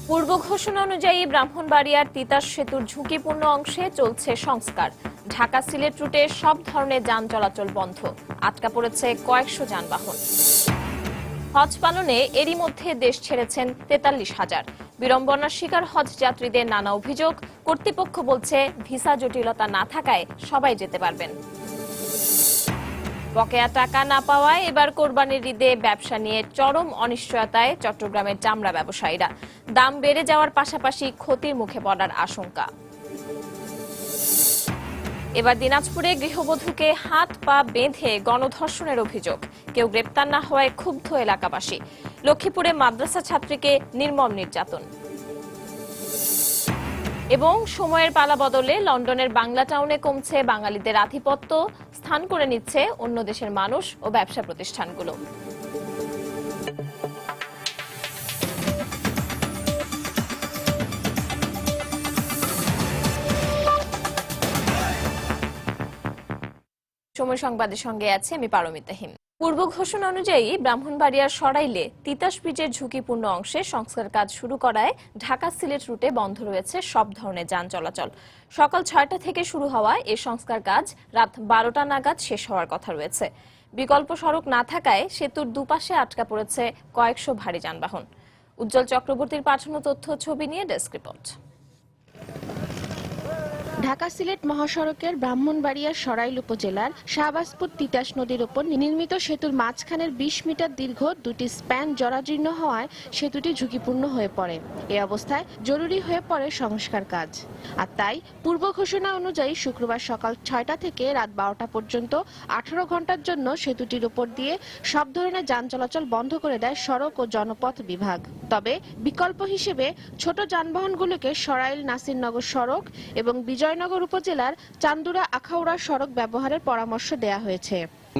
পূর্ব ঘোষণা অনুযায়ী ব্রাহ্মণবাড়িয়ার তিতাস সেতুর ঝুঁকিপূর্ণ অংশে চলছে সংস্কার। ঢাকা সিলেট রুটে সব ধরনের যান চলাচল বন্ধ, আটকা পড়েছে কয়েকশো যানবাহন। হজ পালনে এরই মধ্যে দেশ ছেড়েছেন ৪৩,০০০। বিড়ম্বনার শিকার হজ যাত্রীদের নানা অভিযোগ। কর্তৃপক্ষ বলছে ভিসা জটিলতা না থাকায় সবাই যেতে পারবেন। বকেয়া টাকা না পাওয়ায় এবার কোরবানির ঈদে ব্যবসা নিয়ে চরম অনিশ্চয়তায় চট্টগ্রামের চামড়া ব্যবসায়ীরা। দাম বেড়ে যাওয়ার পাশাপাশি ক্ষতির মুখে পড়ার আশঙ্কা। এবার দিনাজপুরে গৃহবধূকে হাত পা বেঁধে গণধর্ষণের অভিযোগ, কেউ গ্রেপ্তার না হওয়ায় ক্ষুব্ধ এলাকাবাসী। লক্ষ্মীপুরে মাদ্রাসা ছাত্রীকে নির্মম নির্যাতন। এবং সময়ের পালা বদলে লন্ডনের বাংলা টাউনে কমছে বাঙালিদের আধিপত্য, স্থান করে নিচ্ছে অন্য দেশের মানুষ ও ব্যবসা প্রতিষ্ঠানগুলো। সময় সংবাদের সঙ্গে আছে আমি পারমিতাহীন। পূর্ব ঘোষণা অনুযায়ী ব্রাহ্মণবাড়িয়ার সরাইলে তিতাস ব্রিজের ঝুঁকিপূর্ণ অংশে সংস্কার কাজ শুরু করায় ঢাকা সিলেট রুটে বন্ধ রয়েছে সব ধরনের যান চলাচল। সকাল ৬টা থেকে শুরু হওয়া এই সংস্কার কাজ রাত ১২টা নাগাদ শেষ হওয়ার কথা রয়েছে। বিকল্প সড়ক না থাকায় সেতুর দুপাশে আটকা পড়েছে কয়েকশো ভারী যানবাহন। উজ্জ্বল চক্রবর্তীর পাঠানো তথ্য ছবি নিয়ে ডেস্ক রিপোর্ট। ঢাকা সিলেট মহাসড়কের ব্রাহ্মণবাড়িয়া সরাইল উপজেলার শাহবাজপুর তিতাস নদীর উপর নির্মিত সেতুর মাঝখানের ২০ মিটার দীর্ঘ দুটি স্প্যান জরাজীর্ণ হওয়ায় সেতুটি ঝুঁকিপূর্ণ হয়ে পড়ে। এই অবস্থায় জরুরি হয়ে পড়ে সংস্কার কাজ। আর তাই পূর্ব ঘোষণা অনুযায়ী শুক্রবার সকাল ৬টা থেকে রাত ১২টা পর্যন্ত ১৮ ঘন্টার জন্য সেতুটির উপর দিয়ে সব ধরনের যান চলাচল বন্ধ করে দেয় সড়ক ও জনপথ বিভাগ। তবে বিকল্প হিসেবে ছোট যানবাহনগুলোকে সরাইল নাসিরনগর সড়ক এবং বিজয়নগর উপজেলার চান্দুরা আখাউড়া সড়ক ব্যবহারের পরামর্শ দেয়া হয়েছে।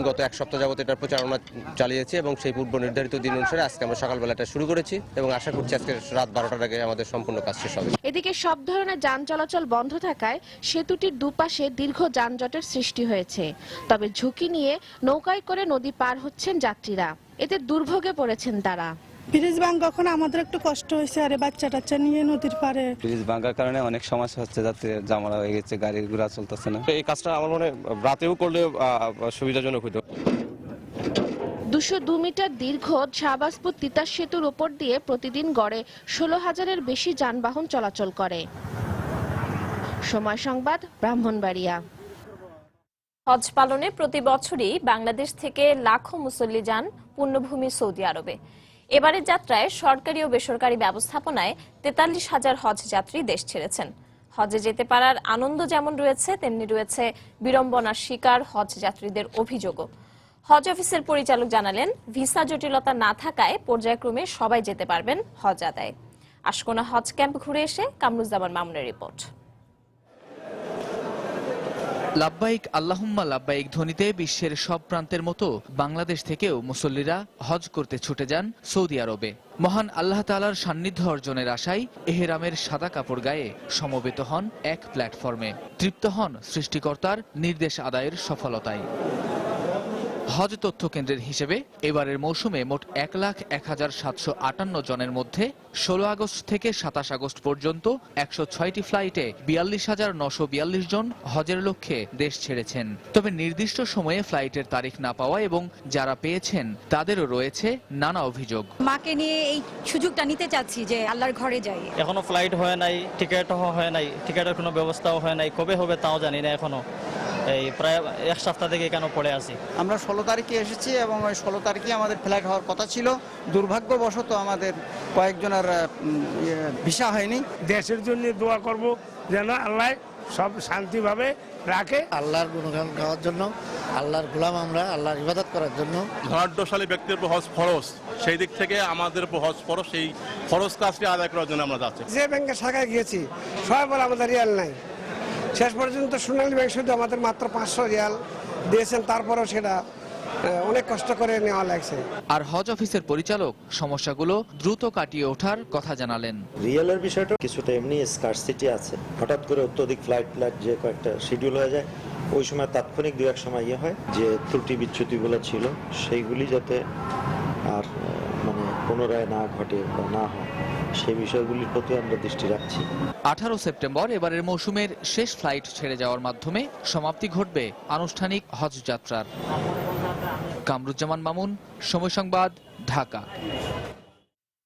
গত এক সপ্তাহ যাবত এটার প্রচারণা চালিয়েছি এবং সেই পূর্ব নির্ধারিত দিন অনুসারে আজকে আমরা সকালবেলাটা শুরু করেছি এবং আশা করছি আজকে রাত ১২টার আগে আমাদের সম্পূর্ণ কাজ শেষ হবে। এদিকে সব ধরনের যান চলাচল বন্ধ থাকায় সেতুটির দুপাশে দীর্ঘ যানজটের সৃষ্টি হয়েছে। তবে ঝুঁকি নিয়ে নৌকায় করে নদী পার হচ্ছেন যাত্রীরা, এতে দুর্ভোগে পড়েছেন তারা। ব্রিজ ভাঙা এখন আমাদের একটু কষ্ট হয়েছে, আরে বাচ্চা টাচ্চা নিয়ে নদীর পারে। ব্রিজ ভাঙার কারণে অনেক সমস্যা হচ্ছে, যাতে জামালা হয়ে গেছে, গাড়ি ঘোড়া চলতেছে না। এই কাজটা আমার মনে রাতেও করলে সুবিধাজনক হতো। ২০২ মিটার দীর্ঘ শাহবাজপুর তিতাস সেতুর উপর দিয়ে প্রতিদিন গড়ে ১৬,০০০-এর বেশি যানবাহন চলাচল করে। সময় সংবাদ, ব্রাহ্মণবাড়িয়া। হজ পালনে প্রতি বছরই বাংলাদেশ থেকে লাখো মুসল্লি যান পুণ্যভূমি সৌদি আরবে। এবারের যাত্রায় সরকারি ও বেসরকারি ব্যবস্থাপনায় ৪৩,০০০ হজ যাত্রী দেশ ছেড়েছেন। হজে যেতে পারার আনন্দ যেমন রয়েছে, তেমনি রয়েছে বিড়ম্বনার শিকার হজ যাত্রীদের অভিযোগও। হজ অফিসের পরিচালক জানালেন, ভিসা জটিলতা না থাকায় পর্যায়ক্রমে সবাই যেতে পারবেন হজ আদায়ে। আশকোনা হজ ক্যাম্প ঘুরে এসে কামরুজ্জামান মামুনের রিপোর্ট। লাব্বাইক আল্লাহুম্মা লাব্বাইক ধ্বনিতে বিশ্বের সব প্রান্তের মতো বাংলাদেশ থেকেও মুসল্লিরা হজ করতে ছুটে যান সৌদি আরবে। মহান আল্লাহ তাআলার সান্নিধ্য অর্জনের আশায় এহরামের সাদা কাপড় গায়ে সমবেত হন এক প্ল্যাটফর্মে। তৃপ্ত হন সৃষ্টিকর্তার নির্দেশ আদায়ের সফলতায়। হজ তথ্য কেন্দ্রের হিসেবে এবারের মৌসুমে মোট ১,০১,৭৫৮ জনের মধ্যে ১৬ আগস্ট থেকে ২৭ আগস্ট পর্যন্ত ১০৬টি ফ্লাইটে ৪২,৯৪২ জন হজের লক্ষ্যে দেশ ছেড়েছেন। তবে নির্দিষ্ট সময়ে ফ্লাইটের তারিখ না পাওয়া এবং যারা পেয়েছেন তাদেরও রয়েছে নানা অভিযোগ। মাকে নিয়ে এই সুযোগটা নিতে চাচ্ছি যে আল্লাহর ঘরে যাই। এখনো ফ্লাইট হয় নাই, টিকিটও হয় নাই, টিকিটের কোনো ব্যবস্থাও হয় নাই, কবে হবে তাও জানি না। এখনো এই প্রায় এক সপ্তাহ থেকে কেন পড়ে আছি। আমরা ১৬ তারিখে এসেছি এবং ওই ১৬ তারিখে আমাদের ফ্লাইট হওয়ার কথা ছিল। দুর্ভাগ্যবশত আমাদের কয়েকজনের ভিসা হয়নি। দেশের জন্য দোয়া করব যেন আল্লাহ সব শান্তিভাবে রাখে। আল্লাহর গুণগান গাওয়ার জন্য, আল্লাহর গোলাম আমরা, আল্লাহর ইবাদত করার জন্য। ধনাঢ্যশালী ব্যক্তির উপর হজ ফরজ, সেই দিক থেকে আমাদের উপর হজ ফরজ, সেই ফরজ কাজটি আদায় করার জন্য আমরা যাচ্ছি। যে ব্যাংকের শাখায় গিয়েছি সবাই বলে আমাদের রিয়াল নাই। শেষ পর্যন্ত সোনালী ব্যাংক শুধু আমাদের মাত্র ৫০০ রিয়াল দিয়েছেন, তারপরেও সেটা অনেক কষ্ট করে নেওয়া লাগছে। আর হজ অফিসের পরিচালক সমস্যাগুলো দ্রুত কাটিয়ে ওঠার কথা জানালেন। রিয়েলের বিষয়টা কিছুটা এমনি স্কারসিটি আছে, হঠাৎ করে অত্যধিক ফ্লাইট যে কয়েকটা শিডিউল হয়ে যায়, ওই সময় তাৎক্ষণিক দু এক সময় হয় যে ত্রুটি বিচ্যুতিগুলো ছিল সেইগুলি যাতে আর কোনো পুনরায় না ঘটে বা না হয় সেই বিষয়গুলির প্রতি আমরা দৃষ্টি রাখছি। 18 সেপ্টেম্বর এবারের মৌসুমের শেষ ফ্লাইট ছেড়ে যাওয়ার মাধ্যমে সমাপ্তি ঘটবে আনুষ্ঠানিক হজ যাত্রার। কামরুজ্জামান মামুন, সময় সংবাদ, ঢাকা।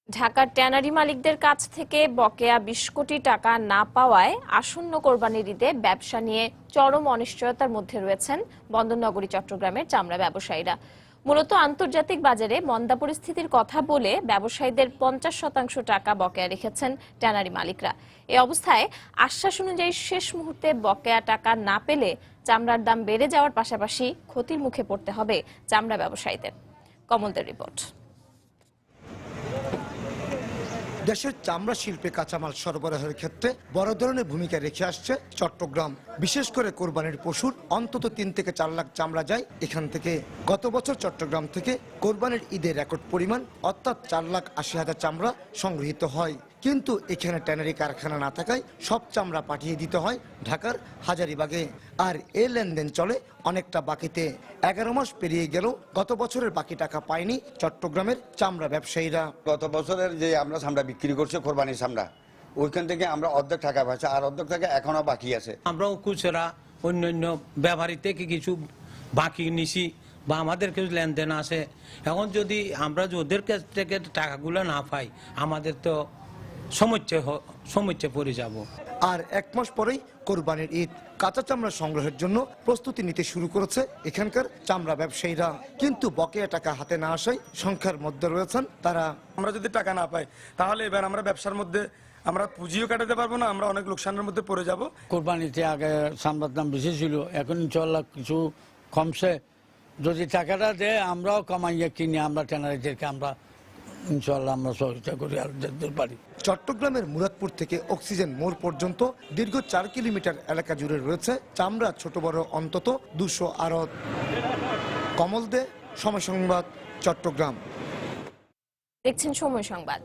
ঢাকার ট্যানারি মালিকদের কাছ থেকে বকেয়া 20 কোটি টাকা না পাওয়ায় আসন্ন কোরবানির ঈদে ব্যবসা নিয়ে চরম অনিশ্চয়তার মধ্যে রয়েছেন বন্দরনগরী চট্টগ্রামের চামড়া ব্যবসায়ীরা। মূলত আন্তর্জাতিক বাজারে মন্দা পরিস্থিতির কথা বলে ব্যবসায়ীদের 50% টাকা বকেয়া রেখেছেন ট্যানারি মালিকরা। এই অবস্থায় আশ্বাস অনুযায়ী শেষ মুহূর্তে বকেয়া টাকা না পেলে চামড়ার দাম বেড়ে যাওয়ার পাশাপাশি ক্ষতির মুখে পড়তে হবে চামড়া ব্যবসায়ীদের। কমলদের রিপোর্ট। দেশের চামড়া শিল্পে কাঁচামাল সরবরাহের ক্ষেত্রে বড় ধরনের ভূমিকা রেখে আসছে চট্টগ্রাম। বিশেষ করে কোরবানির পশুর অন্তত 3 থেকে 4 লাখ চামড়া যায় এখান থেকে। গত বছর চট্টগ্রাম থেকে কোরবানির ঈদের রেকর্ড পরিমাণ অর্থাৎ 4,80,000 চামড়া সংগৃহীত হয়। কিন্তু এখানে ট্যানারি কারখানা না থাকায় সব চামড়া পাঠিয়ে দিতে হয় ঢাকার হাজারীবাগে। আর এ লেনদেন চলে অনেকটা বাকিতে। 11 মাস পেরিয়ে গেল, গত বছরের বাকি টাকা পায়নি চট্টগ্রামের চামড়া ব্যবসায়ীরা। গত বছরের যে আমরা চামড়া বিক্রি করছি কোরবানির চামড়া, ওইখান থেকে আমরা অর্ধেক টাকা পাচ্ছি, আর অর্ধেক টাকা এখনো বাকি আছে। আমরাও খুচরা অন্যান্য ব্যবহারী থেকে কিছু বাকি নিছি বা আমাদের কিছু লেনদেন আছে। এখন যদি আমরা ওদের কাছ থেকে টাকাগুলো না পাই, আমাদের তো সমস্যা পড়ে যাব। আর 1 মাস পরেই কোরবানির ঈদ। কাঁচা চামড়া সংগ্রহের জন্য প্রস্তুতি নিতে শুরু করেছে এখানকার চামড়া ব্যবসায়ীরা। কিন্তু বকেয়া টাকা হাতে না আসায় সংখ্যার মধ্যে রয়েছেন তারা। আমরা যদি টাকা না পাই তাহলে এবার আমরা ব্যবসার মধ্যে আমরা পুঁজিও কাটাতে পারবো না, আমরা অনেক লোকসানের মধ্যে পড়ে যাব। কোরবানিতে আগে চামড়ার দাম বেশি ছিল, এখন ইনশাল্লাহ কিছু কমছে। যদি টাকাটা দেয় আমরাও কমাইয়া কিনে আমরা ট্যানারিদেরকে আমরা ইনশাল্লাহ আমরা সহযোগিতা করি আর যেতে পারি। চট্টগ্রামের মুরাদপুর থেকে অক্সিজেন মোড় পর্যন্ত দীর্ঘ 4 কিলোমিটার এলাকা জুড়ে রয়েছে চামড়া ছোট বড় অন্তত 200 আড়ত। কমল দে, সময় সংবাদ, চট্টগ্রাম। দেখছেন সময় সংবাদ।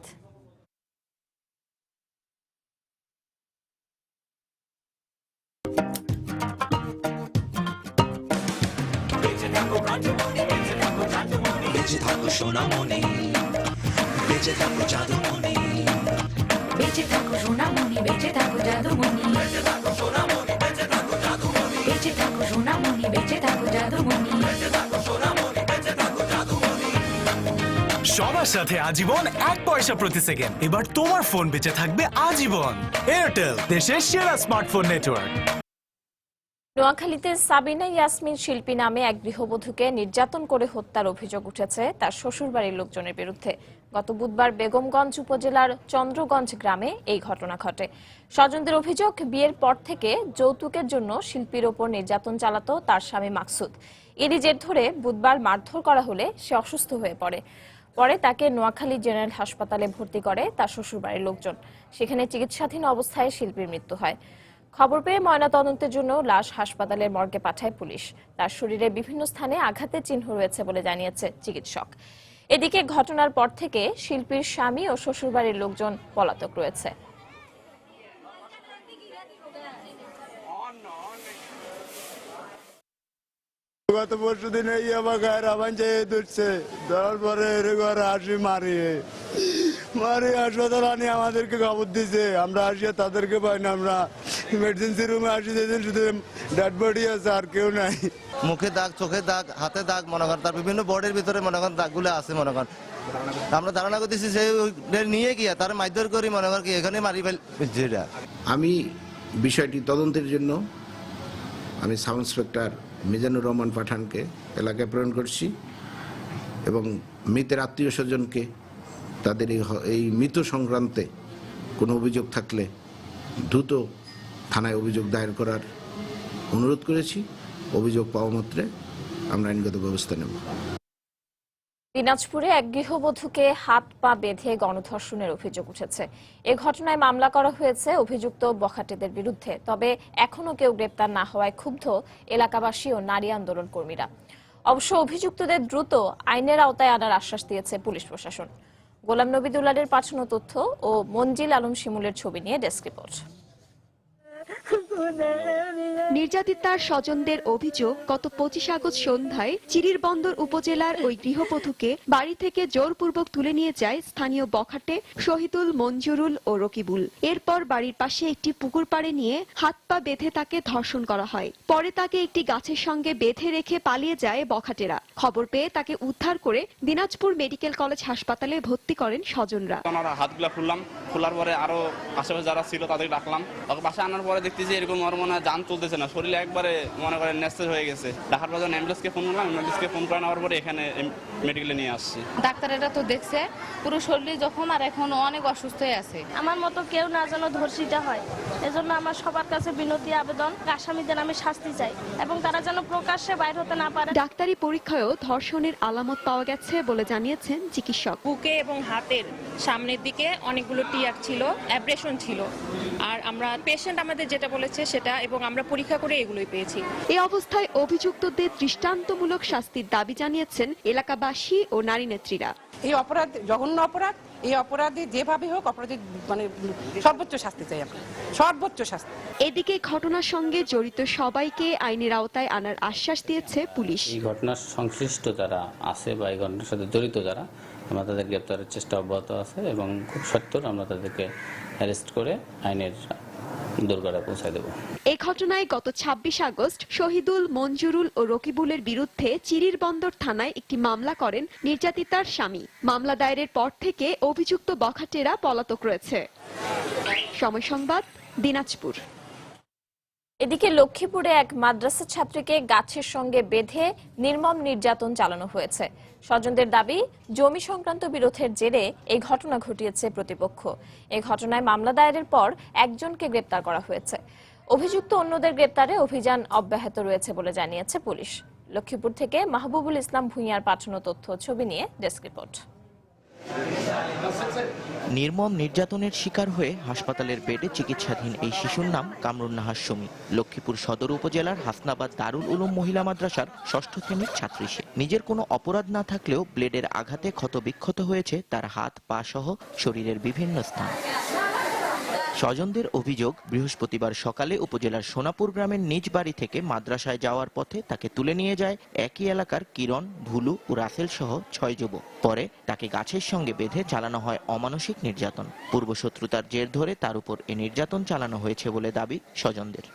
বেঁচে থাকো সোনামণি, বেঁচে থাকো জাদুমণি, বেঁচে থাকো সোনামণি, বেঁচে থাকো জাদুমণি, বেঁচে থাকো সোনামণি, বেঁচে থাকো জাদুমণি, বেঁচে থাকো সোনামণি, বেঁচে থাকো জাদুমণি, বেঁচে থাকো সোনামণি, বেঁচে থাকো জাদুমণি। সবার সাথে আজীবন 1 পয়সা প্রতি সেকেন্ড। এবার তোমার ফোন বেঁচে থাকবে আজীবন। এয়ারটেল, দেশের সেরা স্মার্টফোন নেটওয়ার্ক। নোয়াখালীতে সাবিনা ইয়াসমিন শিল্পী নামে এক গৃহবধূকে নির্যাতন করে হত্যার অভিযোগ উঠেছে তার শ্বশুরবাড়ির লোকজনের বিরুদ্ধে। গত বুধবার বেগমগঞ্জ উপজেলার চন্দ্রগঞ্জ গ্রামে এই ঘটনা ঘটে। স্বজনদের অভিযোগ, বিয়ের পর থেকে যৌতুকের জন্য শিল্পীর ওপর নির্যাতন চালাতো তার স্বামী মাকসুদ। এরই জের ধরে বুধবার মারধর করা হলে সে অসুস্থ হয়ে পড়ে। পরে তাকে নোয়াখালী জেনারেল হাসপাতালে ভর্তি করে তার শ্বশুরবাড়ির লোকজন। সেখানে চিকিৎসাধীন অবস্থায় শিল্পীর মৃত্যু হয়। খবর পেয়ে ময়নাতদন্তের জন্য লাশ হাসপাতালের মর্গে পাঠায় পুলিশ। তার শরীরে বিভিন্ন স্থানে আঘাতের চিহ্ন রয়েছে বলে জানিয়েছে চিকিৎসক। এদিকে ঘটনার পর থেকে শিল্পীর স্বামী ও শ্বশুরবাড়ির লোকজন পলাতক রয়েছে। গত পরশু দিন আমার গায়ের আবান চেয়ে ধরছে, ধরার পরে ঘরে আসি মারি হাসপাতাল আনি আমাদেরকে খবর দিছে। আমরা আসিয়া তাদেরকে পাই না, আমরা ইমার্জেন্সি রুমে আসি, শুধু ডেড বডি আছে আর কেউ নাই। মুখে দাগ, চোখে দাগ, হাতে দাগ, মনে করেন তার বিভিন্ন বডির ভিতরে মনে করেন দাগগুলো আছে। মনে করেন আমরা ধারণা করতেছি সে নিয়ে গিয়া তার মারধর করি মনে করেন কি এখানে মারি ফেলছে। আমি বিষয়টি তদন্তের জন্য আমি সাব ইন্সপেক্টর মিজানুর রহমান পাঠানকে এলাকায় প্রেরণ করছি এবং মৃতের আত্মীয় স্বজনকে তাদের এই মৃত সংক্রান্তে কোনো অভিযোগ থাকলে দ্রুত থানায় অভিযোগ দায়ের করার অনুরোধ করেছি। অভিযোগ পাওয়া মাত্রে আমরা আইনগত ব্যবস্থা নেব। দিনাজপুরে এক গৃহবধূকে হাত পা বেঁধে গণধর্ষণের অভিযোগ উঠেছে। এ ঘটনায় মামলা করা হয়েছে অভিযুক্ত বখাটেদের বিরুদ্ধে। তবে এখনো কেউ গ্রেপ্তার না হওয়ায় ক্ষুব্ধ এলাকাবাসী ও নারী আন্দোলন কর্মীরা। অবশ্য অভিযুক্তদের দ্রুত আইনের আওতায় আনার আশ্বাস দিয়েছে পুলিশ প্রশাসন। গোলাম নবী দুলালের পাঠানো তথ্য ও মঞ্জিল আলম শিমুলের ছবি নিয়ে ডেস্ক রিপোর্ট। নির্যাতিতার স্বজনদের অভিযোগ, গত 25 আগস্ট সন্ধ্যায় চিরিরবন্দর উপজেলার ওই গৃহবধূকে বাড়ি থেকে জোরপূর্বক তুলে নিয়ে যায় স্থানীয় বখাটে শহীদুল, মঞ্জুরুল ও রকিবুল। এরপর বাড়ির পাশে একটি পুকুর পাড়ে নিয়ে হাত পা বেঁধে তাকে ধর্ষণ করা হয়। পরে তাকে একটি গাছের সঙ্গে বেঁধে রেখে পালিয়ে যায় বখাটেরা। খবর পেয়ে তাকে উদ্ধার করে দিনাজপুর মেডিকেল কলেজ হাসপাতালে ভর্তি করেন স্বজনরা। হাতগুলা খোলার পরে আরো আশেপাশে যারা ছিল তাদের ডাকলাম। ওকে বাসায় আনার পরে দেখতেছি এরকম ওর মনে হয় জান তুলতেছে না, শরীরে একবারে মনে করেন নেস্তেজ হয়ে গেছে। ডাকার পর অ্যাম্বুলেন্সকে ফোন করলাম, অ্যাম্বুলেন্সকে ফোন করে নেওয়ার পরে এখানে মেডিকেলে নিয়ে আসছি। ডাক্তারেরা তো দেখছে পুরো শরীরে জখম আর এখন অনেক অসুস্থ হয়ে আছে। আমার মতো কেউ না যেন ধর্ষিতা হয়, এজন্য আমার সবার কাছে বিনতি আবেদন, আসামিদের আমি শাস্তি চাই এবং তারা যেন প্রকাশ্যে বাইর হতে না পারে। ডাক্তারি পরীক্ষায়ও ধর্ষণের আলামত পাওয়া গেছে বলে জানিয়েছেন চিকিৎসক। বুকে এবং হাতের সামনের দিকে অনেকগুলো টিয়াক ছিল, অ্যাব্রেশন ছিল। আর আমরা পেশেন্ট আমাদের যেটা বলেছে সেটা, এবং আমরা পরীক্ষা করে এগুলোই পেয়েছি। এই অবস্থায় অভিযুক্তদের দৃষ্টান্তমূলক শাস্তির দাবি জানিয়েছেন এলাকাবাসী ও নারী নেত্রীরা। এই অপরাধ জঘন্য অপরাধ, এই অপরাধী যেভাবে হোক অপরাধী মানে সর্বোচ্চ শাস্তি চাই আমরা, সর্বোচ্চ শাস্তি। এদিকে ঘটনার সঙ্গে জড়িত সবাইকে আইনের আওতায় আনার আশ্বাস দিয়েছে পুলিশ। এই ঘটনার সংশ্লিষ্ট যারা আছে বা এই ঘটনার সাথে জড়িত যারা, আমরা তাদের গ্রেপ্তারের চেষ্টা অব্যাহত আছে এবং খুব সত্বর আমরা তাদেরকে অ্যারেস্ট করে আইনের দোরগোড়ায় পৌঁছায় দেব। এই ঘটনায় গত 26 আগস্ট শহীদুল, মঞ্জুরুল ও রকিবুলের বিরুদ্ধে চিরিরবন্দর থানায় একটি মামলা করেন নির্যাতিতার স্বামী। মামলা দায়েরের পর থেকে অভিযুক্ত বখাটেরা পলাতক রয়েছে। সময় সংবাদ, দিনাজপুর। এদিকে লক্ষ্মীপুরে এক মাদ্রাসা ছাত্রীকে গাছের সঙ্গে বেঁধে নির্মম নির্যাতন চালানো হয়েছে। স্বজনদের দাবি, জমি সংক্রান্ত বিরোধের জেরে এই ঘটনা ঘটিয়েছে প্রতিপক্ষ। এই ঘটনায় মামলা দায়েরের পর একজনকে গ্রেপ্তার করা হয়েছে। অভিযুক্ত অন্যদের গ্রেপ্তারে অভিযান অব্যাহত রয়েছে বলে জানিয়েছে পুলিশ। লক্ষ্মীপুর থেকে মাহবুবুল ইসলাম ভূঁইয়ার পাঠানো তথ্য ছবি নিয়ে ডেস্ক রিপোর্ট। নির্মম নির্যাতনের শিকার হয়ে হাসপাতালের বেডে চিকিৎসাধীন এই শিশুর নাম কামরুন্নাহার সুমি। লক্ষ্মীপুর সদর উপজেলার হাসনাবাদ দারুল উলুম মহিলা মাদ্রাসার 6ষ্ঠ শ্রেণীর ছাত্রী সে। নিজের কোনো অপরাধ না থাকলেও ব্লেডের আঘাতে ক্ষতবিক্ষত হয়েছে তার হাত, পা সহ শরীরের বিভিন্ন স্থান। স্বজনদের অভিযোগ, বৃহস্পতিবার সকালে উপজেলার সোনাপুর গ্রামের নিজ বাড়ি থেকে মাদ্রাসায় যাওয়ার পথে তাকে তুলে নিয়ে যায় একই এলাকার কিরণ, ভুলু ও রাসেল সহ 6 যুবক। পরে তাকে গাছের সঙ্গে বেঁধে চালানো হয় অমানসিক নির্যাতন। পূর্বশত্রুতার জের ধরে তার উপর এ নির্যাতন চালানো হয়েছে বলে দাবি স্বজনদের।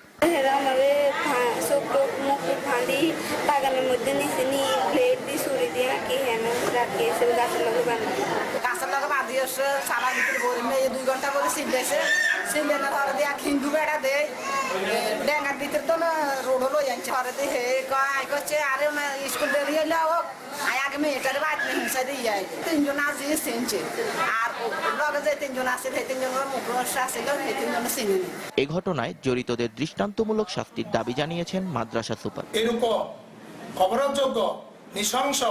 সারা ভিতরে বলি 2 ঘন্টা করে সিলেছে সিলে না ধরে দিয়ে হিন্দু বেড়া দেয় ডেঙ্গার ভিতরে তো রোড হলো যাচ্ছে ধরে দিয়ে হে করছে আরে স্কুল বেরিয়ে যাও আগে মেয়েটার বাদ হিংসা দিয়ে যায় 3 জন আসে সেনছে আর লগে যে 3 জন আসে সেই 3 জনের মুখ রসা আসছিল সেই 3 জন চিনি। এই ঘটনায় জড়িতদের দৃষ্টান্তমূলক শাস্তির দাবি জানিয়েছেন মাদ্রাসা সুপার। এরকম অপরাধযোগ্য নৃশংস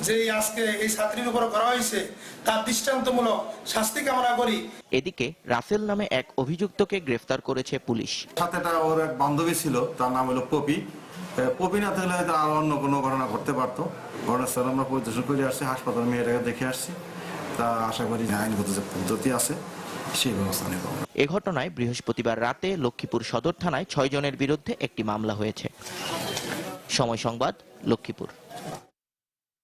যে আজকে এই ছাত্রীর উপর করা হয়েছে তার দৃষ্টান্তমূলক শাস্তি কামনা করি। এদিকে রাসেল নামে এক অভিযুক্তকে গ্রেফতার করেছে পুলিশ। সাথেটা ওর এক বান্ধবী ছিল, তার নাম হলো পপি। পপি না থাকলে হয়তো আর অন্য কোনো ঘটনা ঘটতে পারতো। ঘটনাস্থলে আমরা পরিদর্শন করে আসছি, হাসপাতালে মেয়েটাকে দেখে আসছি। তা আশা করি আইনগত যে পদ্ধতি আছে সেই ব্যবস্থা নেব। এ ঘটনায় বৃহস্পতিবার রাতে লক্ষ্মীপুর সদর থানায় 6 জনের বিরুদ্ধে একটি মামলা হয়েছে। সময় সংবাদ, লক্ষ্মীপুর।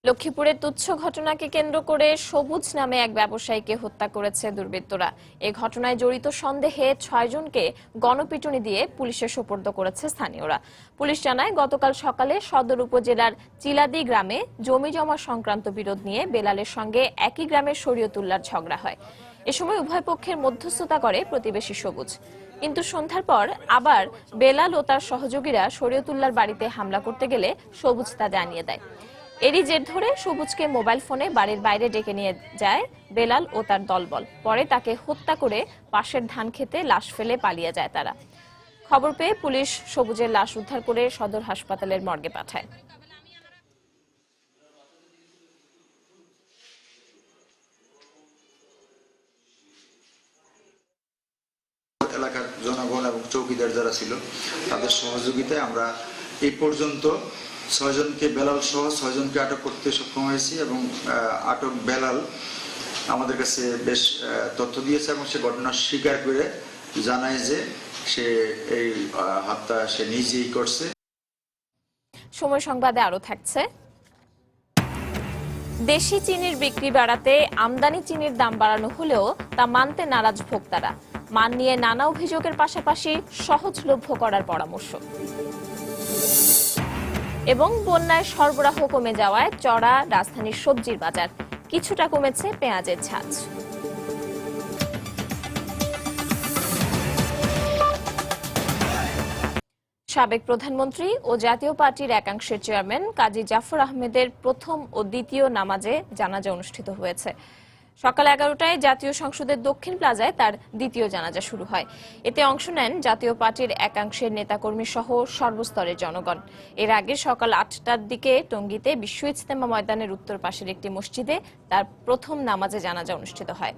লক্ষ্মীপুরের তুচ্ছ ঘটনাকে কেন্দ্র করে সবুজ নামে এক ব্যবসায়ীকে হত্যা করেছে দুর্বৃত্তরা। এই ঘটনায় জড়িত সন্দেহে 6 জনকে গণপিটুনি দিয়ে পুলিশের সোপর্দ করেছে স্থানীয়রা। পুলিশ জানায়, গতকাল সকালে সদর উপজেলার চিলাদি গ্রামে জমি জমা সংক্রান্ত বিরোধ নিয়ে বেলালের সঙ্গে একই গ্রামের শরীয়তুল্লাহর ঝগড়া হয়। এ সময় উভয় পক্ষের মধ্যস্থতা করে প্রতিবেশী সবুজ। কিন্তু সন্ধ্যার পর আবার বেলাল ও তার সহযোগীরা শরীয়তুল্লাহর বাড়িতে হামলা করতে গেলে সবুজ তা জানিয়ে দেয়। এরই জের ধরে সবুজকে মোবাইল ফোনে বাড়ির বাইরে ডেকে নিয়ে যায় বেলাল ও তার দলবল। পরে তাকে হত্যা করে পাশের ধান খেতে লাশ ফেলে পালিয়ে যায় তারা। খবর পেয়ে পুলিশ সবুজের লাশ উদ্ধার করে সদর হাসপাতালের মর্গে পাঠায়। এলাকার জনগণ এবং চৌকিদার যারা ছিল তাদের সহযোগিতায় আমরা এই পর্যন্ত 6 জনকে, বেলাল সহ 6 জনকে আটক করতে সক্ষম হয়েছি এবং আটক বেলাল আমাদের কাছে বেশ তথ্য দিয়েছে এবং সে ঘটনা স্বীকার করে জানায় যে সে এই হত্যা সে নিজেই করছে। সময় সংবাদে আরো থাকছে, দেশি চিনির বিক্রি বাড়াতে আমদানি চিনির দাম বাড়ানো হলেও তা মানতে নারাজ ভোক্তারা। মান নিয়ে নানা অভিযোগের পাশাপাশি সহজলভ্য করার পরামর্শ। এবং বন্যায় সরবরাহ কমে যাওয়ায় চড়া রাজধানীর সবজির বাজার, কিছুটা কমেছে পেঁয়াজের ঝাঁজ। সাবেক প্রধানমন্ত্রী ও জাতীয় পার্টির একাংশের চেয়ারম্যান কাজী জাফর আহমেদের প্রথম ও দ্বিতীয় নামাজে জানাজা অনুষ্ঠিত হয়েছে। সকাল 11টায় জাতীয় সংসদের দক্ষিণ প্লাজায় তার দ্বিতীয় জানাজা শুরু হয়। এতে অংশ নেন জাতীয় পার্টির একাংশের নেতাকর্মী সহ সর্বস্তরের জনগণ। এর আগে সকাল 8টার দিকে টঙ্গীতে বিশ্ব ইজতেমা ময়দানের উত্তর পাশের একটি মসজিদে তার প্রথম নামাজে জানাজা অনুষ্ঠিত হয়।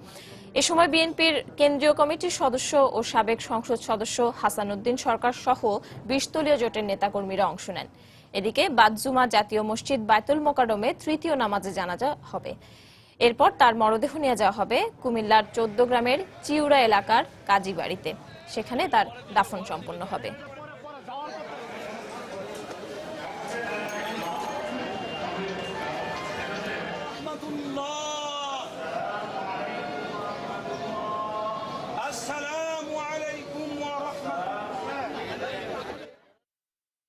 এ সময় বিএনপির কেন্দ্রীয় কমিটির সদস্য ও সাবেক সংসদ সদস্য হাসান উদ্দিন সরকার সহ 20 দলীয় জোটের নেতাকর্মীরা অংশ নেন। এদিকে বাদজুমা জাতীয় মসজিদ বায়তুল মোকাররমে তৃতীয় নামাজে জানাজা হবে। এরপর তার মরদেহ নিয়ে যাওয়া হবে কুমিল্লার 14 গ্রামের চিউড়া এলাকার কাজী বাড়িতে, সেখানে তার দাফন সম্পন্ন হবে।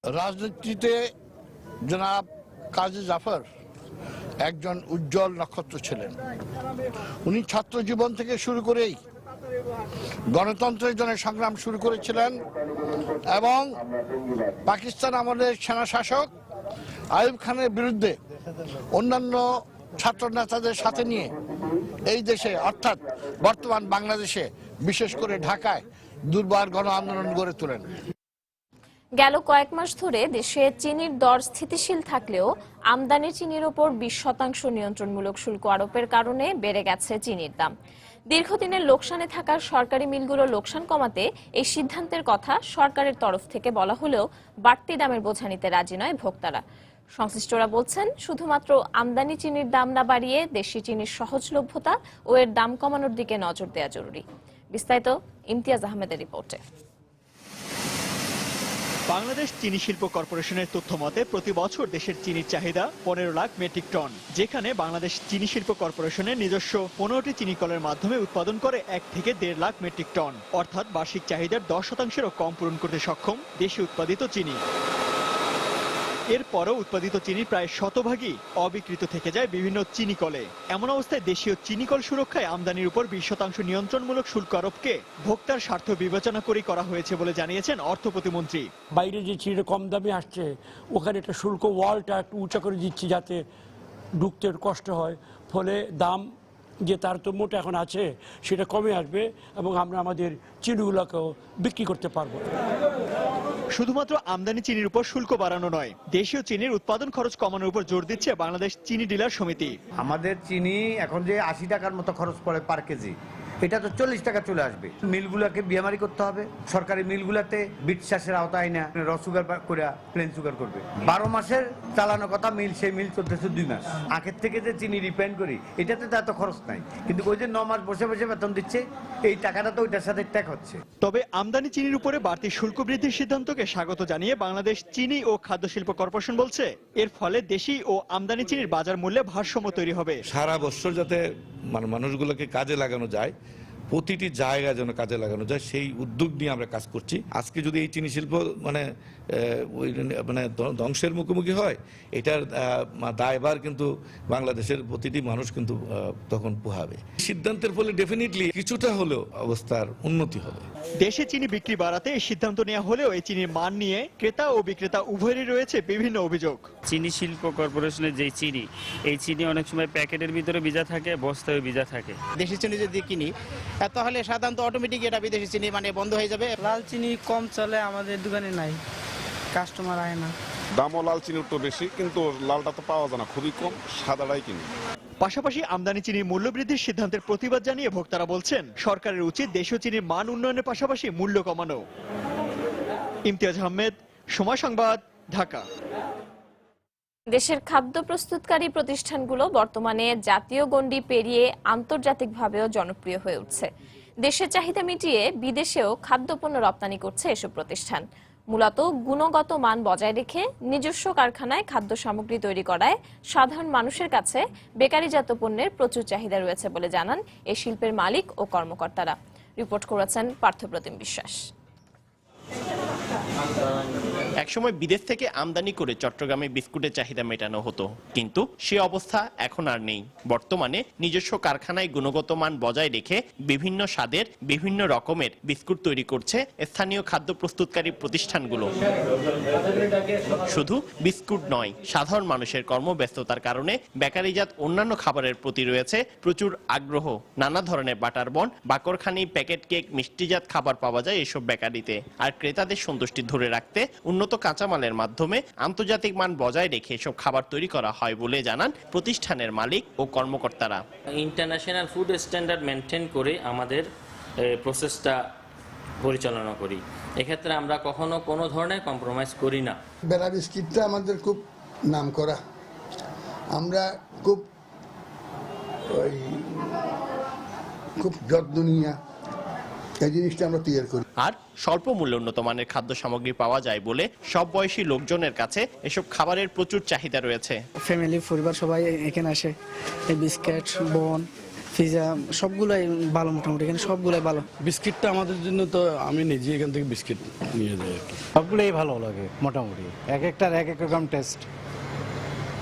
রাজনীতিতে জনাব কাজী জাফর একজন উজ্জ্বল নক্ষত্র ছিলেন। উনি ছাত্র জীবন থেকে শুরু করেই গণতন্ত্রের জন্য সংগ্রাম শুরু করেছিলেন এবং পাকিস্তান আমলের সেনা শাসক আইয়ুব খানের বিরুদ্ধে অন্যান্য ছাত্র নেতাদের সাথে নিয়ে এই দেশে অর্থাৎ বর্তমান বাংলাদেশে বিশেষ করে ঢাকায় দুর্বার গণ আন্দোলন গড়ে তোলেন। গেল কয়েক মাস ধরে দেশে চিনির দর স্থিতিশীল থাকলেও আমদানি চিনির ওপর 20% নিয়ন্ত্রণমূলক শুল্ক আরোপের কারণে বেড়ে গেছে চিনির দাম। দীর্ঘদিনের লোকসানে থাকা সরকারি মিলগুলো লোকসান কমাতে এই সিদ্ধান্তের কথা সরকারের তরফ থেকে বলা হলেও বাড়তি দামের বোঝা নিতে রাজি নয় ভোক্তারা। সংশ্লিষ্টরা বলছেন, শুধুমাত্র আমদানি চিনির দাম না বাড়িয়ে দেশি চিনির সহজলভ্যতা ও এর দাম কমানোর দিকে নজর দেওয়া জরুরি। বিস্তারিত ইমতিয়াজ আহমেদের রিপোর্টে। বাংলাদেশ চিনি শিল্প কর্পোরেশনের তথ্য মতে প্রতি বছর দেশের চিনির চাহিদা 15 লাখ মেট্রিক টন, যেখানে বাংলাদেশ চিনি শিল্প কর্পোরেশনের নিজস্ব 15টি চিনি কলের মাধ্যমে উৎপাদন করে 1 থেকে 1.5 লাখ মেট্রিক টন, অর্থাৎ বার্ষিক চাহিদার 10%-এরও কম পূরণ করতে সক্ষম দেশে উৎপাদিত চিনি। এরপরও উৎপাদিত চিনির প্রায় শতভাগই অবিকৃত থেকে যায় বিভিন্ন চিনি কলে। এমন অবস্থায় দেশীয় চিনি কল সুরক্ষায় আমদানির উপর 20% নিয়ন্ত্রণমূলক শুল্ক আরোপকে ভোক্তার স্বার্থ বিবেচনা করেই করা হয়েছে বলে জানিয়েছেন অর্থ প্রতিমন্ত্রী। বাইরে যে চিনিটা কম দামে আসছে ওখানে একটা শুল্ক ওয়ালটা একটু উঁচা করে দিচ্ছি যাতে ঢুকতে কষ্ট হয়, ফলে দাম যে তারতম্যটা এখন আছে সেটা কমে আসবে এবং আমরা আমাদের চিনিগুলোকেও বিক্রি করতে পারবো। শুধুমাত্র আমদানি চিনির উপর শুল্ক বাড়ানো নয়, দেশীয় চিনির উৎপাদন খরচ কমানোর উপর জোর দিচ্ছে বাংলাদেশ চিনি ডিলার সমিতি। আমাদের চিনি এখন যে 80 টাকার মতো খরচ পড়ে পার কেজি, এটা তো 40 টাকা চলে আসবে। মিলগুলোকে বিয়ামারি করতে হবে, সরকারি মিলগুলোতে বিট চাষের আওতায় না র সুগার করে প্লেন সুগার করবে। 12 মাসের চালানো কথা মিল, সেই মিল চলতেছে 2 মাস। আগের থেকে যে চিনি রিফাইন করি এটাতে তো এত খরচ নাই, কিন্তু ওই যে 9 মাস বসে বসে বেতন দিচ্ছে, এই টাকাটা তো ওইটার সাথে ট্যাগ হচ্ছে। তবে আমদানি চিনির উপরে বাড়তি শুল্ক বৃদ্ধির সিদ্ধান্তকে স্বাগত জানিয়ে বাংলাদেশ চিনি ও খাদ্য শিল্প কর্পোরেশন বলছে, এর ফলে দেশি ও আমদানি চিনির বাজার মূল্যে ভারসাম্য তৈরি হবে। সারা বছর যাতে মানুষগুলোকে কাজে লাগানো যায়, প্রতিটি জায়গা যেন কাজে লাগানো যায়, সেই উদ্যোগ নিয়ে আমরা কাজ করছি। আজকে যদি এই চিনি শিল্প ধ্বংসের মুখোমুখি হয়, এটার দায়ভার কিন্তু বাংলাদেশের প্রতিটি মানুষ কিন্তু তখন পোহাবে। সিদ্ধান্তের ফলে ডেফিনেটলি কিছুটা হলেও অবস্থার উন্নতি হবে। দেশে চিনি বিক্রি বাড়াতে এই সিদ্ধান্ত নেওয়া হলেও এই চিনির মান নিয়ে ক্রেতা ও বিক্রেতা উভয়েরই রয়েছে বিভিন্ন অভিযোগ। চিনি শিল্প কর্পোরেশনের যে চিনি, এই চিনি অনেক সময় প্যাকেটের ভিতরে ভিজা থাকে, বস্তায় ভিজা থাকে। দেশি চিনি যদি কিনি তাহলে সাধারণত অটোমেটিক এটা বিদেশি চিনি বন্ধ হয়ে যাবে। লাল চিনি কম চলে, আমাদের দোকানে নাই, কাস্টমার আয় না। দামও লাল চিনির একটু বেশি, কিন্তু লালটা তো পাওয়া যায় না, খুবই কম, সাদাটাই কিনি। পাশাপাশি আমদানি চিনির মূল্য বৃদ্ধির সিদ্ধান্তের প্রতিবাদ জানিয়ে ভোক্তারা বলছেন, সরকারের উচিত দেশীয় চিনির মান উন্নয়নের পাশাপাশি মূল্য কমানো। ইমতিয়াজ আহমেদ, সময় সংবাদ, ঢাকা। দেশের খাদ্য প্রস্তুতকারী প্রতিষ্ঠানগুলো বর্তমানে জাতীয় গণ্ডি পেরিয়ে আন্তর্জাতিকভাবেও জনপ্রিয় হয়ে উঠছে। দেশের চাহিদা মিটিয়ে বিদেশেও খাদ্যপণ্য রপ্তানি করছে এসব প্রতিষ্ঠান। মূলত গুণগত মান বজায় রেখে নিজস্ব কারখানায় খাদ্য সামগ্রী তৈরি করায় সাধারণ মানুষের কাছে বেকারিজাত পণ্যের প্রচুর চাহিদা রয়েছে বলে জানান এই শিল্পের মালিক ও কর্মকর্তারা। রিপোর্ট করেছেন পার্থপ্রতিম বিশ্বাস। একসময় বিদেশ থেকে আমদানি করে চট্টগ্রামে বিস্কুটের চাহিদা মেটানো হতো, কিন্তু সে অবস্থা এখন আর নেই। বর্তমানে নিজস্ব কারখানায় গুণগত মান বজায় রেখে বিভিন্ন স্বাদের বিভিন্ন রকমের বিস্কুট তৈরি করছে স্থানীয় খাদ্য প্রস্তুতকারী প্রতিষ্ঠানগুলো। শুধু বিস্কুট নয়, সাধারণ মানুষের কর্মব্যস্ততার কারণে বেকারিজাত অন্যান্য খাবারের প্রতি রয়েছে প্রচুর আগ্রহ। নানা ধরনের বাটার বন, বাকরখানি, প্যাকেট কেক, মিষ্টিজাত খাবার পাওয়া যায় এসব বেকারিতে। আর ক্রেতাদের সন্তুষ্টি ধরে রাখতে উন্নত কাঁচামালের মাধ্যমে আন্তর্জাতিক মান বজায় রেখে এসব খাবার তৈরি করা হয় বলে জানান প্রতিষ্ঠানের মালিক ও কর্মকর্তারা। ইন্টারন্যাশনাল ফুড স্ট্যান্ডার্ড মেনটেন করে আমাদের প্রসেসটা পরিচালনা করি। এক্ষেত্রে আমরা কখনো কোনো ধরনের কম্প্রোমাইজ করি না। বেলা বিস্কিটটা আমাদের খুব নাম করা, আমরা খুব যত্ন নিয়ে এই জিনিসটা আমরা তৈরি করি। আর স্বল্প মূল্যে উন্নত মানের খাদ্য সামগ্রী পাওয়া যায় বলে সব বয়সী লোকজনের কাছে এসব খাবারের প্রচুর চাহিদা রয়েছে। ফ্যামিলি পরিবার সবাই এখানে আসে। এই বিস্কিট, বন, পিজা সবগুলাই ভালো, মোটামুটি এখানে সবগুলাই ভালো। বিস্কিটটা আমাদের জন্য তো আমি নিজে এখান থেকে বিস্কিট নিয়ে যাই। সবগুলোই ভালো লাগে মোটামুটি, এক একটার এক এক রকম টেস্ট,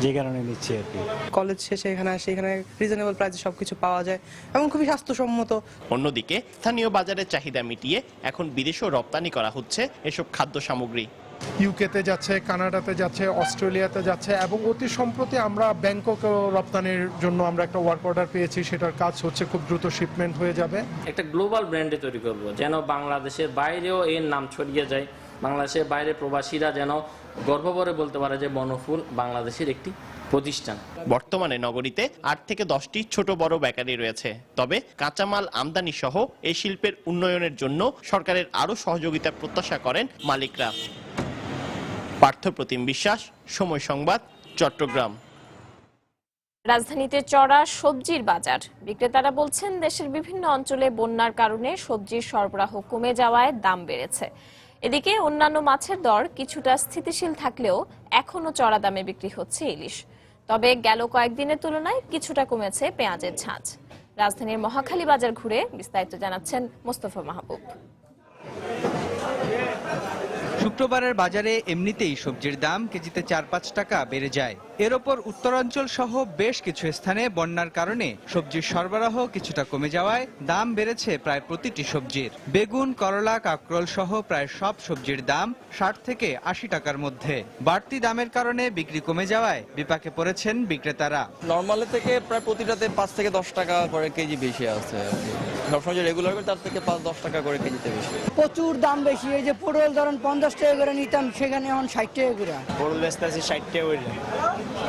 যে কারণে নিচ্ছি আর কি। কলেজ শেষে এখানে আসে, এখানে রিজনেবল প্রাইসে সবকিছু পাওয়া যায় এবং খুবই স্বাস্থ্যসম্মত। অন্যদিকে স্থানীয় বাজারের চাহিদা মিটিয়ে এখন বিদেশেও রপ্তানি করা হচ্ছে এসব খাদ্য সামগ্রী। ইউকেতে যাচ্ছে, কানাডাতে যাচ্ছে, অস্ট্রেলিয়াতে যাচ্ছে এবং অতি সম্প্রতি আমরা ব্যাংকক রপ্তানির জন্য আমরা একটা ওয়ার্ক অর্ডার পেয়েছি, সেটার কাজ হচ্ছে, খুব দ্রুত শিপমেন্ট হয়ে যাবে। একটা গ্লোবাল ব্র্যান্ডে তৈরি করব, যেন বাংলাদেশের বাইরেও এর নাম ছড়িয়ে যায়। বাংলাদেশের বাইরে প্রবাসীরা যেন গর্বভরে বলতে পারে যে বনফুল বাংলাদেশের একটি প্রতিষ্ঠান। বর্তমানে নগরীতে 8 থেকে 10টি ছোট বড় বেকারি রয়েছে। তবে কাঁচামাল আমদানি সহ এই শিল্পের উন্নয়নের জন্য সরকারের আরো সহযোগিতার প্রত্যাশা করেন মালিকরা। পার্থপ্রতিম বিশ্বাস, সময় সংবাদ, চট্টগ্রাম। রাজধানীতে চড়া সবজির বাজার। বিক্রেতারা বলছেন দেশের বিভিন্ন অঞ্চলে বন্যার কারণে সবজির সরবরাহ কমে যাওয়ায় দাম বেড়েছে। এদিকে অন্যান্য মাছের দর কিছুটা স্থিতিশীল থাকলেও এখনো চড়া দামে বিক্রি হচ্ছে ইলিশ। তবে গেল কয়েকদিনের তুলনায় কিছুটা কমেছে পেঁয়াজের ঝাঁজ। রাজধানীর মহাখালী বাজার ঘুরে বিস্তারিত জানাচ্ছেন মোস্তফা মাহবুব। শুক্রবারের বাজারে এমনিতেই সবজির দাম কেজিতে 4-5 টাকা বেড়ে যায়। এর ওপর উত্তরাঞ্চল সহ বেশ কিছু স্থানে বন্যার কারণে সবজির সরবরাহ কিছুটা কমে যাওয়ায় দাম বেড়েছে প্রায় প্রতিটি সবজির। বেগুন, করলা, কাঁকরোল সহ প্রায় সব সবজির দাম 60 থেকে 80 টাকার মধ্যে। বাড়তি দামের কারণে বিক্রি কমে যাওয়ায় বিপাকে পড়েছেন বিক্রেতারা। নর্মালি থেকে প্রায় প্রতিটাতে 5 থেকে 10 টাকা করে কেজি বেশি আছে। সবসময় যে রেগুলার তার থেকে 5-10 টাকা করে কেজিতে বেশি। প্রচুর দাম বেশি। এই যে পটল ধরেন 50 টাকা করে নিতাম, সেখানে এখন 60 টাকা করে। পটল বেচতে আছে 60 টাকা করে।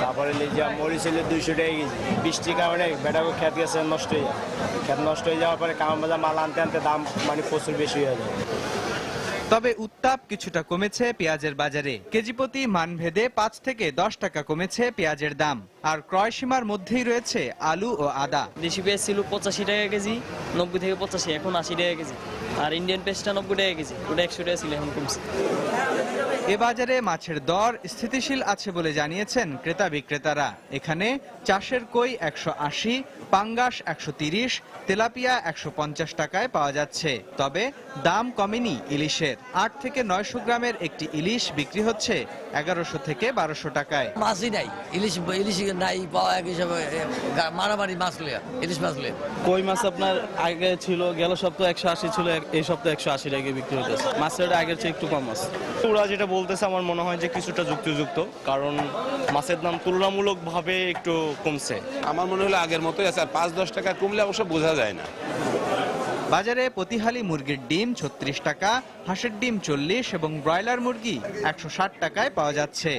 তারপরে মরিচ হলে 200 টাকা কেজি। বৃষ্টির কারণে বেটাকে খেত গেছে নষ্ট হয়ে যায়। খেত নষ্ট হয়ে যাওয়ার পরে কাম বাজার মাল আনতে আনতে দাম প্রচুর বেশি হয়ে যায়। তবে উত্তাপ কিছুটা কমেছে পেঁয়াজের বাজারে। কেজি প্রতি মানভেদে 5 থেকে 10 টাকা কমেছে পেঁয়াজের দাম। আর ক্রয় সীমার মধ্যেই রয়েছে আলু ও আদা। দেশি পেঁয়াজ ছিল 85 টাকা কেজি, 90 থেকে 85, এখন 80 টাকা কেজি। আর ইন্ডিয়ান পেঁয়াজটা 90 টাকা কেজি, ওটা 100 টাকা ছিল, এখন কমছে। এ বাজারে মাছের দর স্থিতিশীল আছে বলে জানিয়েছেন ক্রেতা বিক্রেতারা। এখানে চাষের কই 180, পাঙ্গাস 130, তেলাপিয়া 150 টাকায় পাওয়া যাচ্ছে। তবে দাম কমেনি ইলিশের। 8 থেকে 900 গ্রামের একটি ইলিশ বিক্রি হচ্ছে 1100 থেকে 1200 টাকায়। মাছই নাই, ইলিশ নাই পাওয়া, মারামারি মাছ ইলিশ মাছ। কই মাছ আপনার আগে ছিল, গেল সপ্তাহ 180 ছিল, এই সপ্তাহ 180 টাকা বিক্রি হতেছে। মাছের আগের চেয়ে একটু কম আছে। ওরা যেটা বলতেছে আমার মনে হয় যে কিছুটা যুক্তিযুক্ত, কারণ মাছের দাম তুলনামূলকভাবে একটু কমছে। আমার মনে হলো আগের মতোই আছে, আর 5-10 টাকা কমলে অবশ্য বোঝা যায় না। বাজারে প্রতিহালি মুরগির ডিম 36 টাকা, হাঁসের ডিম 40 এবং ব্রয়লার মুরগি 160 টাকায় পাওয়া যাচ্ছে।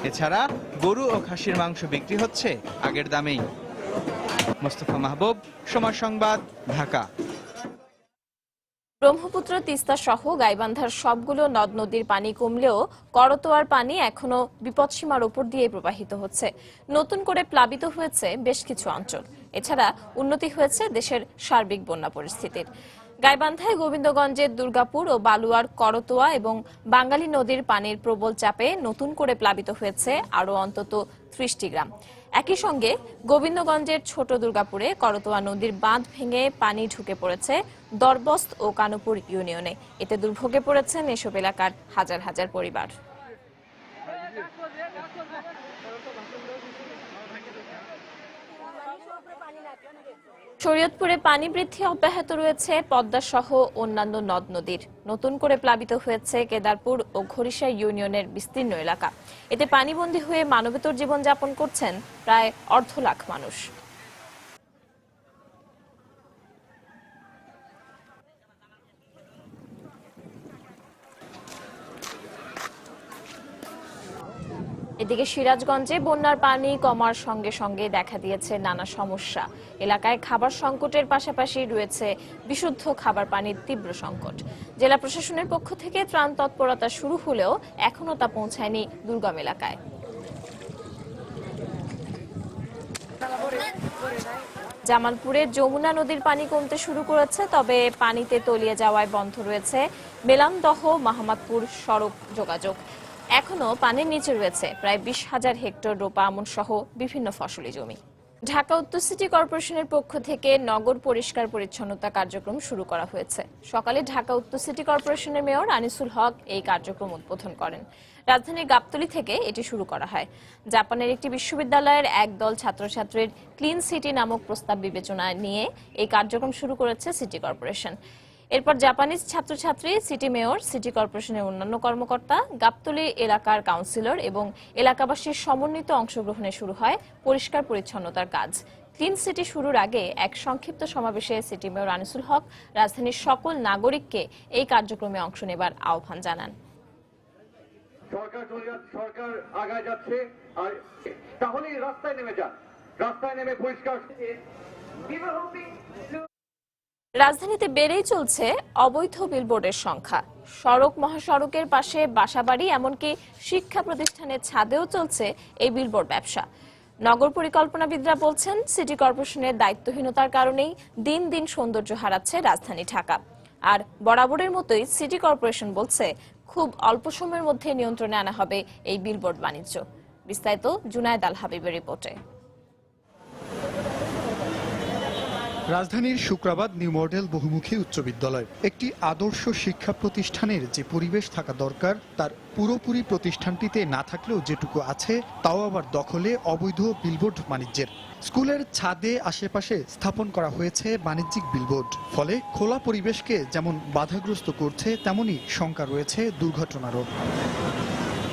এছাড়া গরু ও খাসির মাংস বিক্রি হচ্ছে আগের দামেই। মোস্তফা মাহবুব, সময় সংবাদ, ঢাকা। ব্রহ্মপুত্র, তিস্তা সহ গাইবান্ধার সবগুলো নদ নদীর পানি কমলেও করতোয়ার পানি এখনো বিপদসীমার উপর দিয়ে প্রবাহিত হচ্ছে। নতুন করে প্লাবিত হয়েছে বেশ কিছু অঞ্চল। এছাড়া উন্নতি হয়েছে দেশের সার্বিক বন্যা পরিস্থিতির। গাইবান্ধায় গোবিন্দগঞ্জের দুর্গাপুর ও বালুয়ার করতোয়া এবং বাঙালি নদীর পানির প্রবল চাপে নতুন করে প্লাবিত হয়েছে আরও অন্তত 30টি গ্রাম। একই সঙ্গে গোবিন্দগঞ্জের ছোট দুর্গাপুরে করতোয়া নদীর বাঁধ ভেঙে পানি ঢুকে পড়েছে দরবস্ত ও কানুপুর ইউনিয়নে। এতে দুর্ভোগে পড়েছেন এসব এলাকার হাজার হাজার পরিবার। শরীয়তপুরে পানি বৃদ্ধি অব্যাহত রয়েছে পদ্মা সহ অন্যান্য নদ নদীর। নতুন করে প্লাবিত হয়েছে কেদারপুর ও ঘড়িশা ইউনিয়নের বিস্তীর্ণ এলাকা। এতে পানিবন্দী হয়ে মানবেতর জীবনযাপন করছেন প্রায় 1.5 লাখ মানুষ। এদিকে সিরাজগঞ্জে বন্যার পানি কমার সঙ্গে সঙ্গে দেখা দিয়েছে নানা সমস্যা। এলাকায় খাবার সংকটের পাশাপাশি রয়েছে বিশুদ্ধ খাবার পানির তীব্র সংকট। জেলা প্রশাসনের পক্ষ থেকে ত্রাণ তৎপরতা শুরু হলেও এখনো তা পৌঁছায়নি দুর্গম এলাকায়। জামালপুরে যমুনা নদীর পানি কমতে শুরু করেছে, তবে পানিতে তলিয়ে যাওয়ায় বন্ধ রয়েছে মেলান্দহ মাহমুদপুর সড়ক যোগাযোগ। এখনো পানির নিচে রয়েছে প্রায় 20,000 হেক্টর রোপা আমন সহ বিভিন্ন ফসলি জমি। ঢাকা উত্তর সিটি কর্পোরেশনের পক্ষ থেকে নগর পরিষ্কার পরিচ্ছন্নতা কার্যক্রম শুরু করা হয়েছে। সকালে ঢাকা উত্তর সিটি কর্পোরেশনের মেয়র আনিসুল হক এই কার্যক্রম উদ্বোধন করেন। রাজধানীর গাবতলী থেকে এটি শুরু করা হয়। জাপানের একটি বিশ্ববিদ্যালয়ের একদল ছাত্রছাত্রীর ক্লিন সিটি নামক প্রস্তাব বিবেচনায় নিয়ে এই কার্যক্রম শুরু করেছে সিটি কর্পোরেশন। এরপর জাপানিজ ছাত্রছাত্রী, সিটি মেয়র, সিটি কর্পোরেশনের অন্যান্য কর্মকর্তা, গাবতলী এলাকার কাউন্সিলর এবং এলাকাবাসীর সমন্বিত অংশগ্রহণে শুরু হয় পরিষ্কার পরিচ্ছন্নতার কাজ। ক্লিন সিটি শুরুর আগে এক সংক্ষিপ্ত সমাবেশে সিটি মেয়র আনিসুল হক রাজধানীর সকল নাগরিককে এই কার্যক্রমে অংশ নেবার আহ্বান জানান। সরকার আগায় যাচ্ছে, আর তাহলেই রাস্তায় নেমে যান, রাস্তায় নেমে পরিষ্কার। রাজধানীতে বেড়েই চলছে অবৈধ বিলবোর্ডের সংখ্যা। সড়ক, মহাসড়কের পাশে বাসাবাড়ি, এমনকি শিক্ষা প্রতিষ্ঠানের ছাদেও চলছে এই বিলবোর্ড ব্যবসা। নগর পরিকল্পনাবিদরা বলছেন, সিটি কর্পোরেশনের দায়িত্বহীনতার কারণেই দিন দিন সৌন্দর্য হারাচ্ছে রাজধানী ঢাকা। আর বরাবরের মতোই সিটি কর্পোরেশন বলছে, খুব অল্প সময়ের মধ্যে নিয়ন্ত্রণে আনা হবে এই বিলবোর্ড বাণিজ্য। বিস্তারিত জুনায়েদ আল হাবিবের রিপোর্টে। রাজধানীর শুক্রাবাদ নিউ মডেল বহুমুখী উচ্চ বিদ্যালয় একটি আদর্শ শিক্ষা প্রতিষ্ঠানের যে পরিবেশ থাকা দরকার তার পুরোপুরি প্রতিষ্ঠানটিতে না থাকলেও যেটুকু আছে তাও আবার দখলে অবৈধ বিলবোর্ড বাণিজ্যের। স্কুলের ছাদে আশেপাশে স্থাপন করা হয়েছে বাণিজ্যিক বিলবোর্ড, ফলে খোলা পরিবেশকে যেমন বাধাগ্রস্ত করছে তেমনি শঙ্কা রয়েছে দুর্ঘটনারও।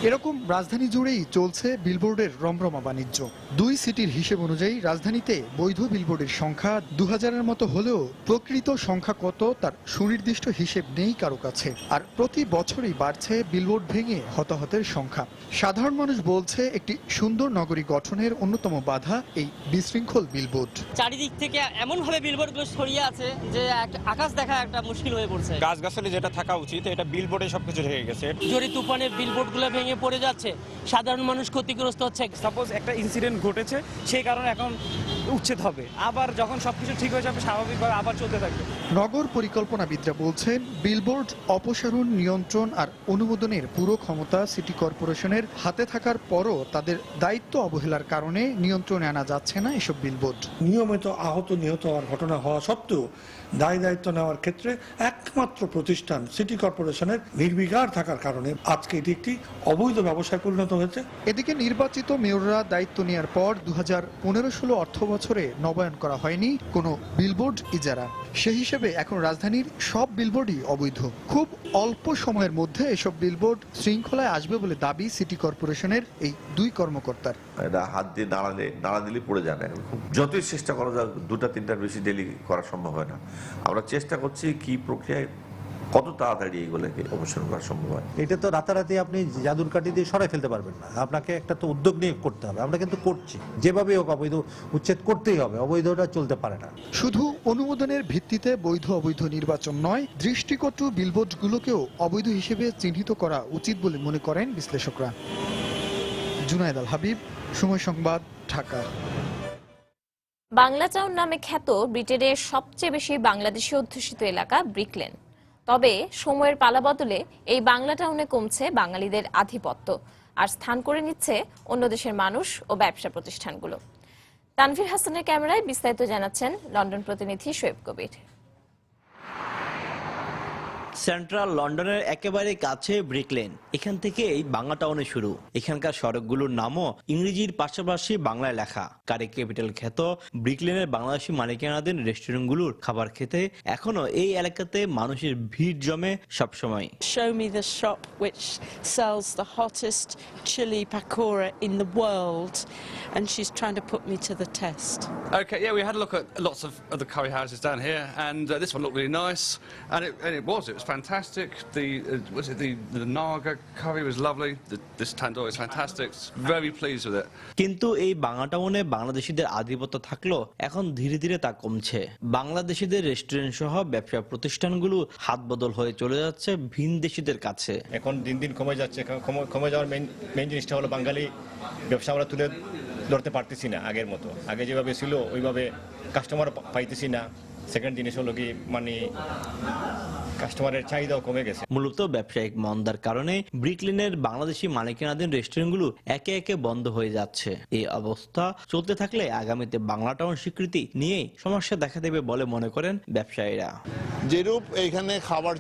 এরকম রাজধানী জুড়েই চলছে বিলবোর্ডের রমরমা বাণিজ্য। 2 সিটির হিসেব অনুযায়ী রাজধানীতে বৈধ বিলবোর্ডের সংখ্যা 2000-এর মতো হলেও প্রকৃত সংখ্যা কত তার সুনির্দিষ্ট হিসেব নেই কারো কাছে। আর প্রতি বছরই বাড়ছে বিলবোর্ড ভেঙে হতাহতের সংখ্যা। সাধারণ মানুষ বলছে, একটি সুন্দর নগরী গঠনের অন্যতম বাধা এই বিশৃঙ্খল বিলবোর্ড। চারিদিক থেকে এমন ভাবে বিলবোর্ডগুলো ছড়িয়ে আছে যে আকাশ দেখা একটা মুশকিল হয়ে পড়ছে। গাছগাছালি যেটা থাকা উচিত, এটা বিলবোর্ডে সবকিছু ঢেকে গেছে। জোরে তুফানে বিলবোর্ডগুলো ভেঙে পড়ে যাচ্ছে, সাধারণ মানুষ ক্ষতিগ্রস্ত হচ্ছে। সাপোজ একটা ইনসিডেন্ট ঘটেছে, সেই কারণে এখন উচ্ছেদ হবে, আবার যখন সবকিছু ঠিক হয়ে যাবে স্বাভাবিকভাবে আবার চলতে থাকবে। নগর পরিকল্পনাবিদরা বলছেন, বিলবোর্ড অপসারণ, নিয়ন্ত্রণ আর অনুমোদনের পুরো ক্ষমতা সিটি কর্পোরেশনের হাতে থাকার পরও তাদের দায়িত্ব অবহেলার কারণে নিয়ন্ত্রণে আনা যাচ্ছে না এসব বিলবোর্ড। নিয়মিত আহত নিহত হওয়ার ঘটনা হওয়া সত্ত্বেও দায় দায়িত্ব নেওয়ার ক্ষেত্রে একমাত্র প্রতিষ্ঠান সিটি কর্পোরেশনের নির্বিকার থাকার কারণে আজকে এটি একটি অবৈধ ব্যবসায় পরিণত হয়েছে। এদিকে নির্বাচিত মেয়ররা দায়িত্ব নেওয়ার পর 2015-16 অর্থ বছরে নবায়ন করা হয়নি কোনো বিলবোর্ড ইজারা। সেই হিসেবে এখন রাজধানীর সব বিলবোর্ডই অবৈধ। খুব অল্প সময়ের মধ্যে এসব বিলবোর্ড শৃঙ্খলায় আসবে বলে দাবি সিটি কর্পোরেশনের এই 2 কর্মকর্তার। এটা হাত দিয়ে নাড়া দিলে পড়ে যায় না। যতই চেষ্টা করা যাক 2-3টার বেশি ডেলি করা সম্ভব হয় না। আমরা চেষ্টা করছি কি প্রক্রিয়ায় কত তাড়াতাড়ি এগুলোকে অবসান করা সম্ভব হয়? এটা তো রাতারাতি আপনি জাদুর কাঠি দিয়ে সরাই ফেলতে পারবেন না, আপনাকে একটা তো উদ্যোগ নিয়ে করতে হবে। আমরা কিন্তু করছি, যেভাবে হোক অবৈধ উচ্ছেদ করতেই হবে, অবৈধটা চলতে পারে না। শুধু অনুমোদনের ভিত্তিতে বৈধ অবৈধ নির্বাচন নয়, দৃষ্টিকটু বিলবোর্ডগুলোকেও অবৈধ হিসেবে চিহ্নিত করা উচিত বলে মনে করেন বিশ্লেষকরা। জুনায়েদ আল হাবিব, সময় সংবাদ, ঢাকা। বাংলা টাউন নামে খ্যাত ব্রিটেনের সবচেয়ে বেশি বাংলাদেশি অধ্যুষিত এলাকা ব্রিকলেন। তবে সময়ের পালাবদলে এই বাংলা টাউনে কমছে বাঙালিদের আধিপত্য, আর স্থান করে নিচ্ছে অন্য দেশের মানুষ ও ব্যবসা প্রতিষ্ঠানগুলো। তানভীর হাসানের ক্যামেরায় বিস্তারিত জানাচ্ছেন লন্ডন প্রতিনিধি শোয়েব কবির। সেন্ট্রাল লন্ডনের একেবারে কাছে ব্রিকলেন, এখান থেকেই বাংলা টাউনে শুরু। এখানকার সড়কগুলোর নামও ইংরেজির পাশাপাশি বাংলায় লেখা। কারে ক্যাপিটাল খ্যাত ব্রিকলেনের বাংলাদেশি মালিকানাধীন রেস্টুরেন্টগুলোর খাবার খেতে এখনো এই এলাকাতে মানুষের ভিড় জমে সবসময়। Show me the shop which sells the hottest chili pakora in the world, and she's trying to put me to the test. Okay, yeah, we had a look at lots of other curry houses down here, and this one looked really nice, and it was fantastic. The Naga curry was lovely. This tandoori is fantastic. Very pleased with it. কিন্তু এই বাংলা টাউনে বাংলাদেশিদের আধিপত্য থাকলেও এখন ধীরে ধীরে তা কমছে। বাংলাদেশিদের রেস্টুরেন্ট সহ ব্যবসা প্রতিষ্ঠানগুলো হাত বদল হয়ে চলে যাচ্ছে ভিনদেশিদের কাছে। এখন দিন দিন কমে যাচ্ছে। কমে যাওয়ার মেইন জিনিসটা হলো বাঙালি ব্যবসা আমরা তুলে ধরতে পারতেছি না আগের মতো। আগে যেভাবে ছিল ওইভাবে কাস্টমার পাইতেছি না। সেকেন্ড জিনিস হলো কি মানে কাস্টমারের চাহিদাও কমে গেছে। মূলত ব্যবসায়িক মন্দার কারণে ব্রিকলেনের বাংলাদেশি মালিকানাধীন রেস্টুরেন্টগুলো একে একে বন্ধ হয়ে যাচ্ছে। এই অবস্থা চলতে থাকলে আগামীতে বাংলা টাউন স্বীকৃতি নিয়ে সমস্যা দেখা দেবে বলে মনে করেন ব্যবসায়ীরা। যেরূপ এইখানে খাবার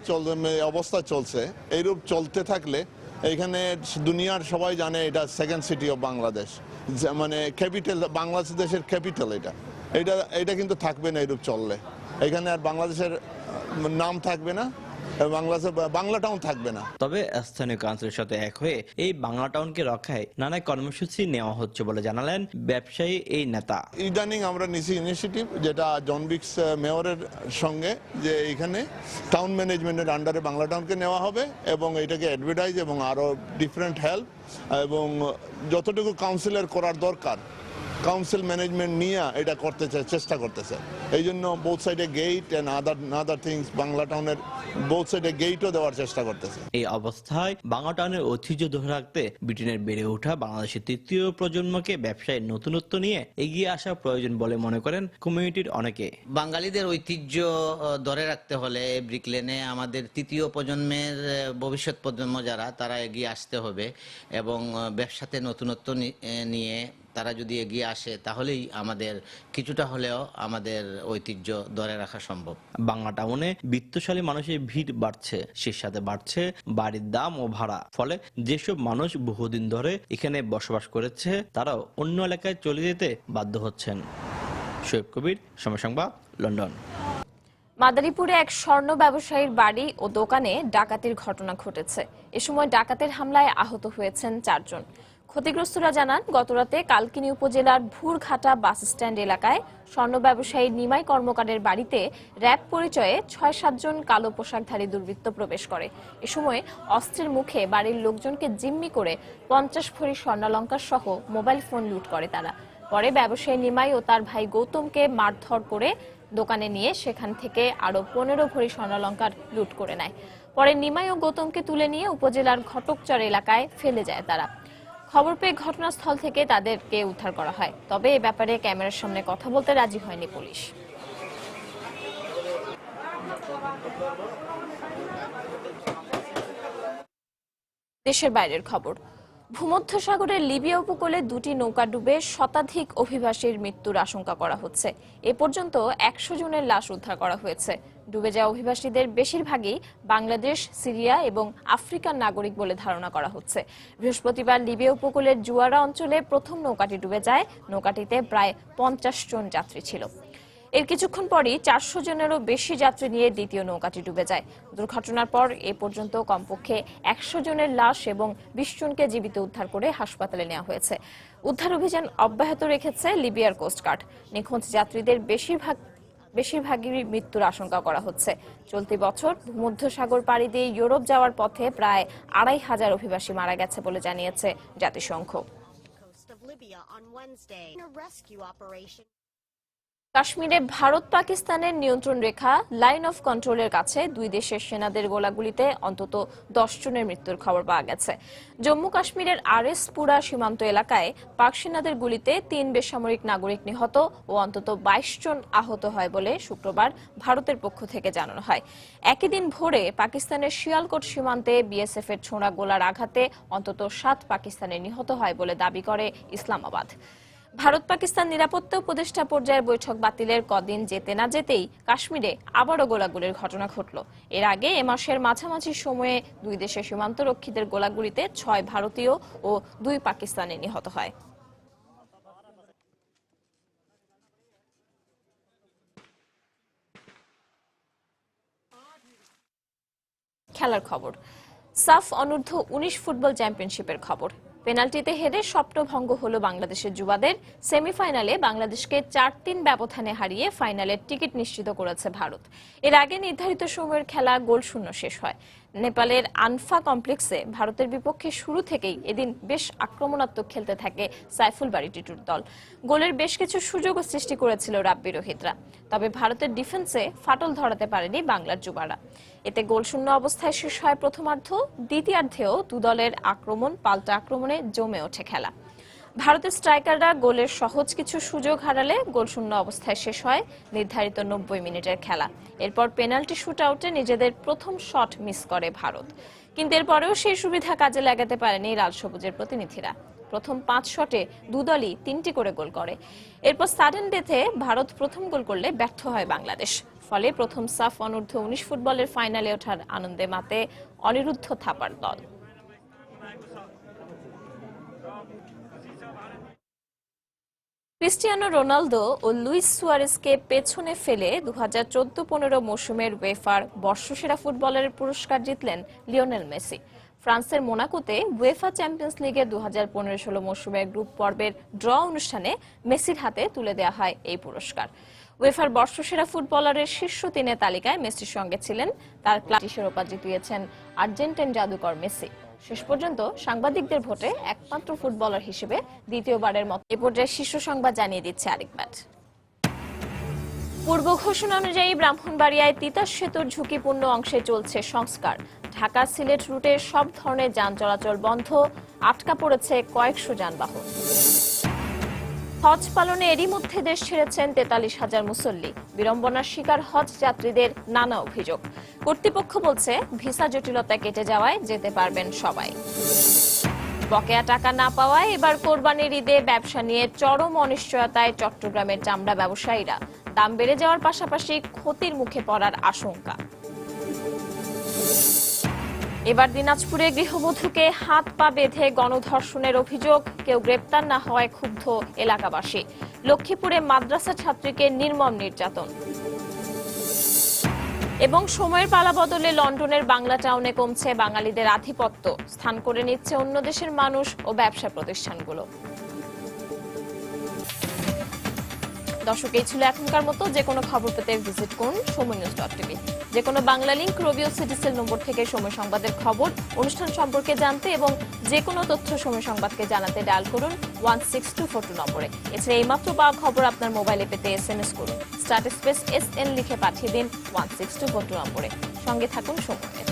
অবস্থা চলছে, এইরূপ চলতে থাকলে এইখানে দুনিয়ার সবাই জানে এটা সেকেন্ড সিটি অফ বাংলাদেশ, মানে ক্যাপিটাল, বাংলাদেশের ক্যাপিটাল। এটা কিন্তু থাকবে না এইরূপ চললে। এখানে আর বাংলাদেশের নাম থাকবে না, বাংলা টাউন থাকবে না। তবে স্থানীয় কাউন্সিলের সাথে এক হয়ে এই বাংলা টাউনকে রক্ষায় নানা কর্মসূচি নেওয়া হচ্ছে বলে জানালেন ব্যবসায়ী এই নেতা। ইদানিং আমরা নিছি ইনিশিয়েটিভ, যেটা জন বিক্স মেয়রের সঙ্গে, যে এখানে টাউন ম্যানেজমেন্টের আন্ডারে বাংলা টাউনকে নেওয়া হবে এবং এটাকে অ্যাডভার্টাইজ এবং আরো ডিফারেন্ট হেল্প এবং যতটুকু কাউন্সিলের করার দরকার কাউন্সিল ম্যানেজমেন্ট নিয়ে এটা করতে চেষ্টা করতেছে। এই জন্য বোথ সাইডে gate and other things Bangla টাউনের বোথ সাইডে গেটও দেওয়ার চেষ্টা করতেছে। এই অবস্থায় বাংলা টাউনের ঐতিহ্য ধরে রাখতে ব্রিটেনের বেড়ে ওঠা বাংলাদেশের তৃতীয় প্রজন্মকে ব্যবসায় নতুনত্ব নিয়ে এগিয়ে আসা প্রয়োজন বলে মনে করেন কমিউনিটির অনেকে। বাঙালিদের ঐতিহ্য ধরে রাখতে হলে ব্রিকলেনে আমাদের তৃতীয় প্রজন্মের ভবিষ্যৎ প্রজন্ম যারা, তারা এগিয়ে আসতে হবে এবং ব্যবসাতে নতুনত্ব নিয়ে তারা যদি এগিয়ে আসে তাহলেই আমাদের কিছুটা হলেও আমাদের ঐতিহ্য ধরে রাখা সম্ভব। বাংলা টাউনে বিত্তশালী মানুষের ভিড় বাড়ছে, সেই সাথে বাড়ছে বাড়ির দাম ও ভাড়া। ফলে যেসব মানুষ বহুদিন ধরে এখানে বসবাস করেছে তারাও অন্য এলাকায় চলে যেতে বাধ্য হচ্ছেন। শোয়েব কবির, সময় সংবাদ, লন্ডন। মাদারীপুরে এক স্বর্ণ ব্যবসায়ীর বাড়ি ও দোকানে ডাকাতির ঘটনা ঘটেছে। এ সময় ডাকাতের হামলায় আহত হয়েছেন 4 জন। ক্ষতিগ্রস্তরা জানান, গতরাতে কালকিনি উপজেলার ভুরঘাটা বাস স্ট্যান্ড এলাকায় স্বর্ণ ব্যবসায়ী নিমাই কর্মকারের বাড়িতে র‍্যাব পরিচয়ে 6-7 জন কালো পোশাকধারী দুর্বৃত্ত প্রবেশ করে। এ সময় অস্ত্রের মুখে বাড়ির লোকজনকে জিম্মি করে 50 ভরি স্বর্ণালংকার সহ মোবাইল ফোন লুট করে তারা। পরে ব্যবসায়ী নিমাই ও তার ভাই গৌতমকে মারধর করে দোকানে নিয়ে সেখান থেকে আরো 15 ভরি স্বর্ণালংকার লুট করে নেয়। পরে নিমাই ও গৌতমকে তুলে নিয়ে উপজেলার ঘটকচর এলাকায় ফেলে যায় তারা। খবর পেয়ে ঘটনাস্থল থেকে তাদেরকে উদ্ধার করা হয়। তবে এ ব্যাপারে ক্যামেরার সামনে কথা বলতে রাজি হয়নি পুলিশ। দেশের বাইরের খবর। ভূমধ্যসাগরের লিবিয়া উপকূলে 2টি নৌকা ডুবে শতাধিক অভিবাসীর মৃত্যুর আশঙ্কা করা হচ্ছে। এ পর্যন্ত 100 জনের লাশ উদ্ধার করা হয়েছে। ডুবে যাওয়া অভিবাসীদের বেশিরভাগই বাংলাদেশ, সিরিয়া এবং আফ্রিকার নাগরিক বলে ধারণা করা হচ্ছে। বৃহস্পতিবার লিবিয়া উপকূলের জুয়ারা অঞ্চলে প্রথম নৌকাটি ডুবে যায়। নৌকাটিতে প্রায় 50 জন যাত্রী ছিল। এর কিছুক্ষণ পরই 400 জনেরও বেশি যাত্রী নিয়ে দ্বিতীয় নৌকাটি ডুবে যায়। দুর্ঘটনার পর এ পর্যন্ত কমপক্ষে 100 জনের লাশ এবং 20 জনকে জীবিত উদ্ধার করে হাসপাতালে নেওয়া হয়েছে। উদ্ধার অভিযান অব্যাহত রেখেছে লিবিয়ার কোস্টগার্ড। নিখোঁজ যাত্রীদের বেশিরভাগ বেশিরভাগই মৃত্যুর আশঙ্কা করা হচ্ছে। চলতি বছর ভূমধ্যসাগর পাড়ি দিয়ে ইউরোপ যাওয়ার পথে প্রায় ২৫০০ অভিবাসী মারা গেছে বলে জানিয়েছে জাতিসংঘ। কাশ্মীরে ভারত পাকিস্তানের নিয়ন্ত্রণ রেখা লাইন অফ কন্ট্রোলের কাছে দুই দেশের সেনাদের গোলাগুলিতে অন্তত ১০ জনের মৃত্যুর খবর পাওয়া গেছে। জম্মু কাশ্মীরের আরএসপুরা সীমান্ত এলাকায় পাক সেনাদের গুলিতে ৩ বেসামরিক নাগরিক নিহত ও অন্তত ২২ জন আহত হয় বলে শুক্রবার ভারতের পক্ষ থেকে জানানো হয়। একই দিন ভোরে পাকিস্তানের শিয়ালকোট সীমান্তে বিএসএফ এর ছোড়া গোলার আঘাতে অন্তত ৭ পাকিস্তানের নিহত হয় বলে দাবি করে ইসলামাবাদ। ভারত পাকিস্তান নিরাপত্তা উপদেষ্টা পর্যায়ের বৈঠক বাতিলের কদিন যেতে না যেতেই কাশ্মীরে আবারও গোলাগুলির ঘটনা ঘটল। এর আগে এ মাসের মাঝামাঝি সময়ে দুই দেশের সীমান্তরক্ষীদের গোলাগুলিতে ৬ ভারতীয় ও ২ পাকিস্তানি নিহত হয়। খেলার খবর। সাফ অনূর্ধ্ব ১৯ ফুটবল চ্যাম্পিয়নশিপের খবর। পেনাল্টিতে হেরে স্বপ্নভঙ্গ হল বাংলাদেশের যুবাদের। সেমিফাইনালে বাংলাদেশকে ৪-৩ ব্যবধানে হারিয়ে ফাইনালের টিকিট নিশ্চিত করেছে ভারত। এর আগে নির্ধারিত সময়ের খেলা গোলশূন্য শেষ হয়। নেপালের আনফা কমপ্লেক্সে ভারতের বিপক্ষে শুরু থেকেই এদিন বেশ আক্রমণাত্মক খেলতে থাকে সাইফুল বারী টিটুর দল। গোলের বেশ কিছু সুযোগও সৃষ্টি করেছিল রাব্বি রোহিতরা, তবে ভারতের ডিফেন্সে ফাটল ধরাতে পারেনি বাংলার যুবারা। এতে গোলশূন্য অবস্থায় শেষ হয় প্রথমার্ধ। দ্বিতীয়ার্ধেও দু দলের আক্রমণ পাল্টা আক্রমণে জমে ওঠে খেলা। ভারতের স্ট্রাইকাররা গোলের সহজ কিছু সুযোগ হারালে গোলশূন্য অবস্থায় শেষ হয় নির্ধারিত ৯০ মিনিটের খেলা। এরপর পেনাল্টি শুট আউটে নিজেদের প্রথম শট মিস করে ভারত, কিন্তু এরপরেও সেই সুবিধা কাজে লাগাতে পারেনি লাল সবুজের প্রতিনিধিরা। প্রথম ৫ শটে দু দলই ৩টি করে গোল করে। এরপর সাডেন ডেথে ভারত প্রথম গোল করলে ব্যর্থ হয় বাংলাদেশ। ফলে প্রথম সাফ অনূর্ধ্ব ১৯ ফুটবলের ফাইনালে ওঠার আনন্দে মাতে অনিরুদ্ধ থাপার দল। ক্রিস্টিয়ানো রোনালদো ও লুইস সুয়ারেজকে পেছনে ফেলে ২০১৪-১৫ মৌসুমের উয়েফার বর্ষসেরা ফুটবলারের পুরস্কার জিতলেন লিওনেল মেসি। ফ্রান্সের মোনাকোতে উয়েফা চ্যাম্পিয়ন্স লিগের ২০১৫-১৬ মৌসুমের গ্রুপ পর্বের ড্র অনুষ্ঠানে মেসির হাতে তুলে দেওয়া হয় এই পুরস্কার। উয়েফার বর্ষসেরা ফুটবলারের শীর্ষ ৩ তালিকায় মেসির সঙ্গে ছিলেন তার ক্লাবটি শিরোপা জিতিয়েছেন আর্জেন্টাইন জাদুকর মেসি। শেষ পর্যন্ত সাংবাদিকদের ভোটে একমাত্র ফুটবলার হিসেবে দ্বিতীয়বারের মতো এ পর্যায়ে শীর্ষ সংবাদ জানিয়ে দিচ্ছে আরেকবার। পূর্ব ঘোষণা অনুযায়ী ব্রাহ্মণবাড়িয়ায় তিতাস সেতুর ঝুঁকিপূর্ণ অংশে চলছে সংস্কার। ঢাকা সিলেট রুটে সব ধরনের যান চলাচল বন্ধ, আটকা পড়েছে কয়েকশো যানবাহন। হজ পালনে এরই মধ্যে দেশ ছেড়েছেন ৪৩,০০০ মুসল্লি। বিড়ম্বনার শিকার হজ যাত্রীদের নানা অভিযোগ। কর্তৃপক্ষ বলছে ভিসা জটিলতা কেটে যাওয়ায় যেতে পারবেন সবাই। বকেয়া টাকা না পাওয়ায় এবার কোরবানির ঈদে ব্যবসা নিয়ে চরম অনিশ্চয়তায় চট্টগ্রামের চামড়া ব্যবসায়ীরা। দাম বেড়ে যাওয়ার পাশাপাশি ক্ষতির মুখে পড়ার আশঙ্কা। এবার দিনাজপুরে গৃহবধূকে হাত পা বেঁধে গণধর্ষণের অভিযোগ। কেউ গ্রেপ্তার না হওয়ায় ক্ষুব্ধ এলাকাবাসী। লক্ষ্মীপুরে মাদ্রাসা ছাত্রীকে নির্মম নির্যাতন। এবং সময়ের পালাবদলে লন্ডনের বাংলা টাউনে কমছে বাঙালিদের আধিপত্য। স্থান করে নিচ্ছে অন্য দেশের মানুষ ও ব্যবসা প্রতিষ্ঠানগুলো। দর্শক, এই ছিল এখনকার মতো। যে কোনো খবর পেতে ভিজিট করুন সময়নিউজ.টিভি। যে কোনো বাংলা লিংক রবিও সিটিসেল নম্বর থেকে সময় সংবাদের খবর, অনুষ্ঠান সম্পর্কে জানতে এবং যে কোনো তথ্য সময় সংবাদকে জানাতে ডায়াল করুন 16242 নম্বরে। এছাড়া এইমাত্র পাওয়া খবর আপনার মোবাইলে পেতে SMS করুন। স্টার্ট স্পেস SN লিখে পাঠিয়ে দিন 16242 নম্বরে। সঙ্গে থাকুন সময়।